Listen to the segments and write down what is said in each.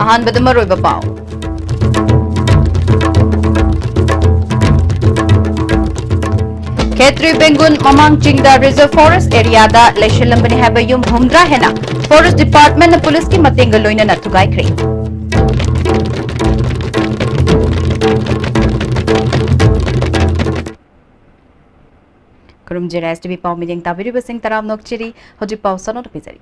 ꯑꯍꯥꯟꯕꯗ ꯃꯔꯨꯑꯣꯏꯕ ꯄꯥꯎ Khetri Bengun Mamang Chingda Reserve Forest Area da Leishilambani haba yum humdra hena Forest Department na police ki matenga loina na tugai kre Kurum jira STV pau meeting tabiri basing taram nokchiri hoji pau sanot pizari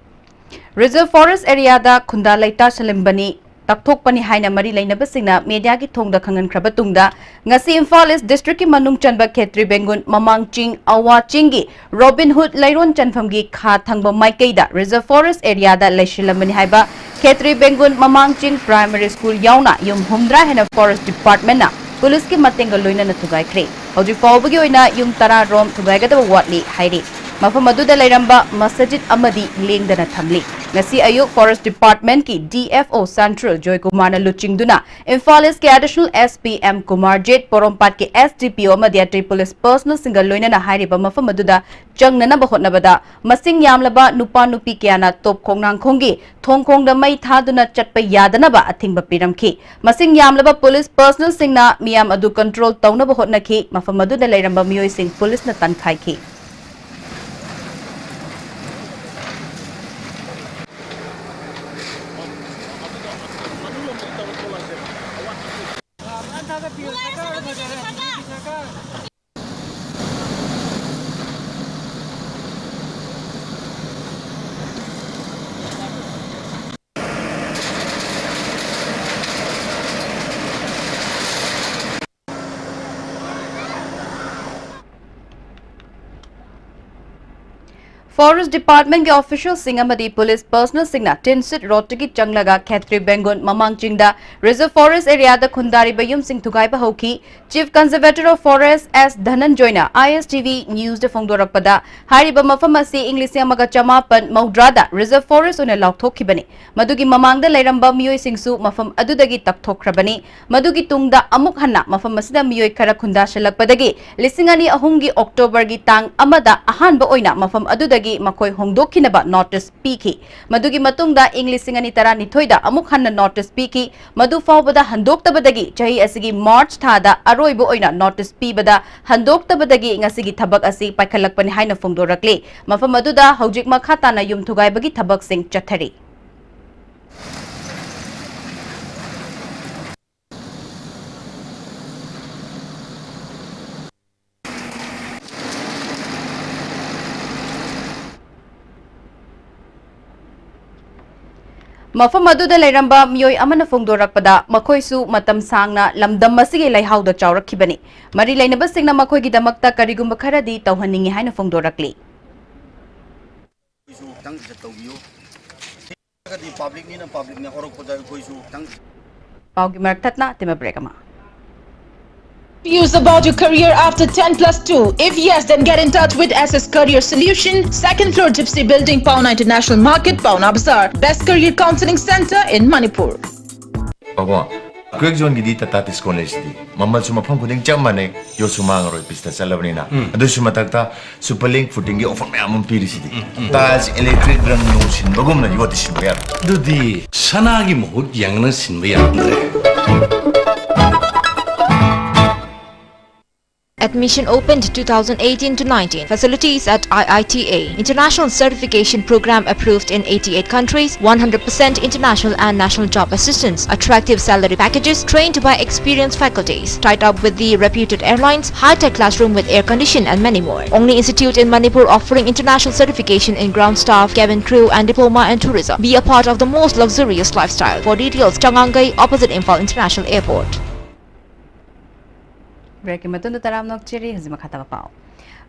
Reserve Forest Area da khunda laita shalimbani Takthok pani haina mari lainaba singna media ki thongda khangan khraba tungda ngasi Imphal East District ki manung chanba Khetri Bengun Mamang Ching Awa Chingi Robin Hood Lairon chanfam gi kha thangba maikeida Reserve Forest Area da leishilamani haiba Khetri Bengun Mamang Ching Primary School yauna yum humdra hena Forest Department na police ki matenga loina na thugai khre hoji fawbagi oina yum tara rom thugai ga da watli hairi mafam aduda lairamba masjid amadi lengdana thamli ngasi ayuk Forest Department ki DFO Central Joy Kumar na luchingduna Imphal East ki additional SPM Kumar Jet Porompat ki SDPO Madhyatri Police Personal Single loina na hairiba mafam aduda changnana bahotna bada masing yamlaba nupa nupi kyana top khongnang khongi thongkhongda mai thaduna chatpa yadana ba athingba piramki masing yamlaba police personal singna miyam adu control tawna bahotna ki mafam aduda lairamba miyoi sing police na tankhai ki Forest Department के official सिंगमदी police personal सिंगना टिनसिट रोटगी चंगलगा Khetri Bengun Mamang Chingda Reserve Forest Area da khundari bayum sing thugai ba hoki Chief Conservator of Forest S Dhananjoyna ISTV News de phongdorakpada hariba mafam asi English amaga chamapan maudrada Reserve Forest ona laukthokibani madugi mamangda lairamba miyoi singsu mafam adudagi takthokrabani madugi tungda amuk hanna mafam asida miyoi khara khunda shalakpadagi lisingani ahumgi October gi tang amada ahanba oina mafam adudagi makoi hongdokhinaba notice piki madugi matungda English singani tara nithoida amuk hanna notice piki madu fawbada handoktabadagi chahi asigi March thada aroibo oina notice pibada handoktabadagi ngasigi thabak asi paikhalakpani haina phongdorakle mafam aduda hojik makha tana yum thugaibagi thabak sing chathari Mafam aduda lairamba miyoi amana phongdorakpada makhoisu matam sangna lamdam masigi laihauda chawrakhibani mari lainaba singna makhoigi damakta karigumba kharadi tawhaningi haina phongdorakli paugi marthatna tema brekama Confused about your career after 10+2? If yes, then get in touch with SS Career Solution, 2nd floor Gypsy Building, Pauna International Market, Pauna Bazaar. Best career counseling center in Manipur. Papa, quick zone gidi tatatis college di. Mamal suma phang kuding chamane yo sumang roi pista salabni na. Adu suma takta superlink footing gi offer me amon piri sidi. Tas electric rang no sin bagum na yoti sin bayar. Dudi sanagi mohut yang na sin bayar andre. Admission opened 2018-19. Facilities at IITA. International certification program approved in 88 countries. 100% international and national job assistance. Attractive salary packages. Trained by experienced faculties. Tied up with the reputed airlines. High-tech classroom with air condition and many more. Only institute in Manipur offering international certification in ground staff, cabin crew and diploma in tourism. Be a part of the most luxurious lifestyle. For details, Changangai opposite Imphal International Airport. Breaking matunda taram nokchiri hizima khataba pao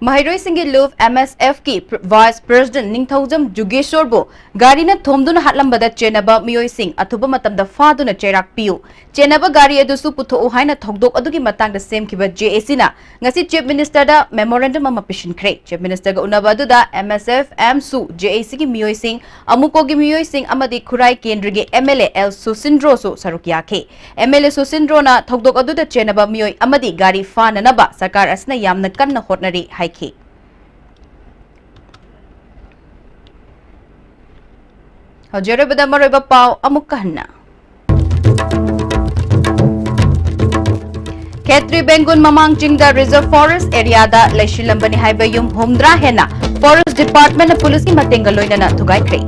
Mahiroi Singi Love MSF ki Vice President Ningthaujam Jugeshwar bo gari na thomduna hatlambada chenaba miyoi sing athuba matamda faduna cherak piu chenaba gari adusu putho haina thogdok adugi matangda semkiba JAC na ngasi Chief Minister da memorandum ama pishin khre Chief Minister ga unaba aduda MSF MSU JAC ki miyoi sing amuko gi miyoi sing amadi khurai kendra gi MLA L Susindro so sarukya khe MLA Susindro na thogdok aduda chenaba miyoi amadi gari fana naba sarkar asna yamna kanna hotnari haikhe Hajere bada maroiba pau amuk kahna Khetri Bengun Mamang Chingda Reserve Forest Area da Leishilambani Haiba Yum Humdra Hena Forest Department of Police Matenga Loinana Tugai Kre.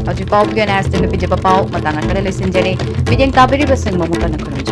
Haji Pau Pian as the Pijapa Pau, Matanga Lesinjere, Vidyan Tabiri Basing Mamukana Kurunja.